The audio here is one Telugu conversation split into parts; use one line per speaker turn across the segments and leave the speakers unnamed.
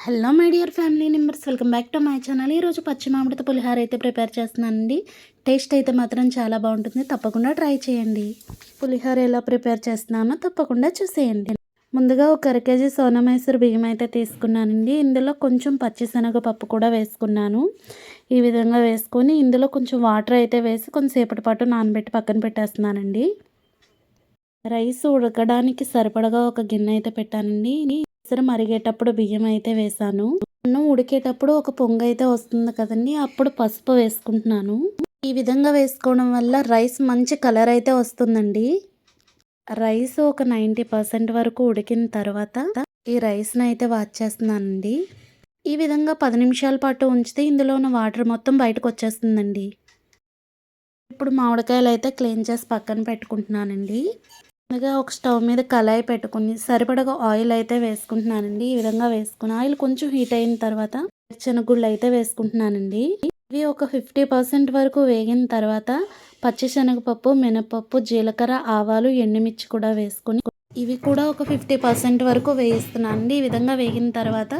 Hello my dear family members, welcome back to my channel. ఈరోజు పచ్చి మామిడితో పులిహార అయితే ప్రిపేర్ చేస్తున్నానండి. టేస్ట్ అయితే మాత్రం చాలా బాగుంటుంది, తప్పకుండా ట్రై చేయండి. పులిహార ఎలా ప్రిపేర్ చేస్తున్నానో తప్పకుండా చూసేయండి. ముందుగా ఒక అరకేజీ సోనా మైసూర్ బియ్యం అయితే తీసుకున్నానండి. ఇందులో కొంచెం పచ్చిశనగపప్పు కూడా వేసుకున్నాను. ఈ విధంగా వేసుకొని ఇందులో కొంచెం వాటర్ అయితే వేసి కొంచెంసేపటి పాటు నానబెట్టి పక్కన పెట్టేస్తున్నానండి. రైస్ ఉడకడానికి సరిపడగా ఒక గిన్నె అయితే పెట్టానండి. సరే, మరిగేటప్పుడు బియ్యం అయితే వేసాను. అన్నం ఉడికేటప్పుడు ఒక పొంగు అయితే వస్తుంది కదండి, అప్పుడు పసుపు వేసుకుంటున్నాను. ఈ విధంగా వేసుకోవడం వల్ల రైస్ మంచి కలర్ అయితే వస్తుందండి. రైస్ ఒక 90% వరకు ఉడికిన తర్వాత ఈ రైస్ని అయితే వాచేస్తున్నానండి. ఈ విధంగా 10 నిమిషాల పాటు ఉంచితే ఇందులో ఉన్న వాటర్ మొత్తం బయటకు వచ్చేస్తుందండి. ఇప్పుడు మామిడికాయలు అయితే క్లీన్ చేసి పక్కన పెట్టుకుంటున్నానండి. ముందుగా ఒక స్టవ్ మీద కళాయి పెట్టుకుని సరిపడగా ఆయిల్ అయితే వేసుకుంటున్నానండి. ఈ విధంగా వేసుకుని ఆయిల్ కొంచెం హీట్ అయిన తర్వాత శనగుళ్ళు అయితే వేసుకుంటున్నానండి. ఇవి ఒక 50% వరకు వేగిన తర్వాత పచ్చిశనగపప్పు, మినపప్పు, జీలకర్ర, ఆవాలు, ఎండుమిర్చి కూడా వేసుకుని ఇవి కూడా ఒక 50% వరకు వేయిస్తున్నానండి. ఈ విధంగా వేగిన తర్వాత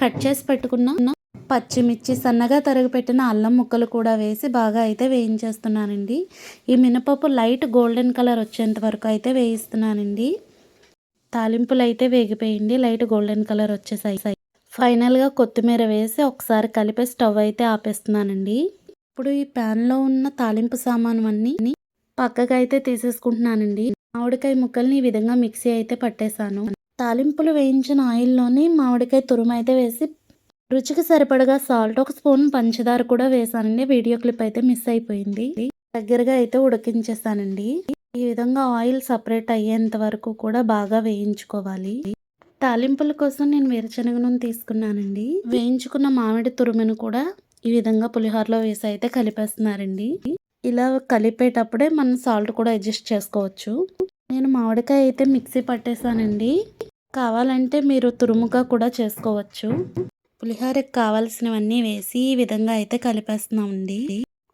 కట్ చేసి పెట్టుకున్న పచ్చిమిర్చి, సన్నగా తరిగిపెట్టిన అల్లం ముక్కలు కూడా వేసి బాగా అయితే వేయించేస్తున్నానండి. ఈ మినపప్పు లైట్ గోల్డెన్ కలర్ వచ్చేంత వరకు అయితే వేయిస్తున్నానండి. తాలింపులు అయితే వేగిపోయింది, లైట్ గోల్డెన్ కలర్ వచ్చేసాయి. ఫైనల్గా కొత్తిమీర వేసి ఒకసారి కలిపి స్టవ్ అయితే ఆపేస్తున్నానండి. ఇప్పుడు ఈ ప్యాన్లో ఉన్న తాలింపు సామాను అన్నీ పక్కకు అయితే తీసేసుకుంటున్నానండి. మామిడికాయ ముక్కల్ని ఈ విధంగా మిక్సీ అయితే పట్టేశాను. తాలింపులు వేయించిన ఆయిల్లోని మామిడికాయ తురుము అయితే వేసి రుచికి సరిపడగా సాల్ట్, ఒక స్పూన్ పంచదార కూడా వేసానండి. వీడియో క్లిప్ అయితే మిస్ అయిపోయింది. దగ్గరగా అయితే ఉడికించేసానండి. ఈ విధంగా ఆయిల్ సపరేట్ అయ్యేంత వరకు కూడా బాగా వేయించుకోవాలి. తాలింపుల కోసం నేను వేరుశనగ నూనె తీసుకున్నానండి. వేయించుకున్న మామిడి తురుమును కూడా ఈ విధంగా పులిహోరలో వేసి అయితే కలిపేస్తున్నారండి. ఇలా కలిపేటప్పుడే మనం సాల్ట్ కూడా అడ్జస్ట్ చేసుకోవచ్చు. నేను మామిడికాయ అయితే మిక్సీ పట్టేశానండి. కావాలంటే మీరు తురుముగా కూడా చేసుకోవచ్చు. పులిహోరకి కావాల్సినవన్నీ వేసి ఈ విధంగా అయితే కలిపేస్తున్నామండి.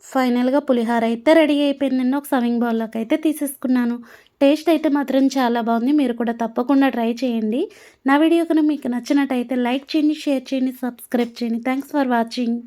ఫైనల్గా పులిహోర అయితే రెడీ అయిపోయిందండి. ఒక సర్వింగ్ బౌల్లోకి అయితే తీసేసుకున్నాను. టేస్ట్ అయితే మాత్రం చాలా బాగుంది. మీరు కూడా తప్పకుండా ట్రై చేయండి. నా వీడియో కనుక మీకు నచ్చినట్టయితే లైక్ చేయండి, షేర్ చేయండి, సబ్స్క్రైబ్ చేయండి. Thanks for watching.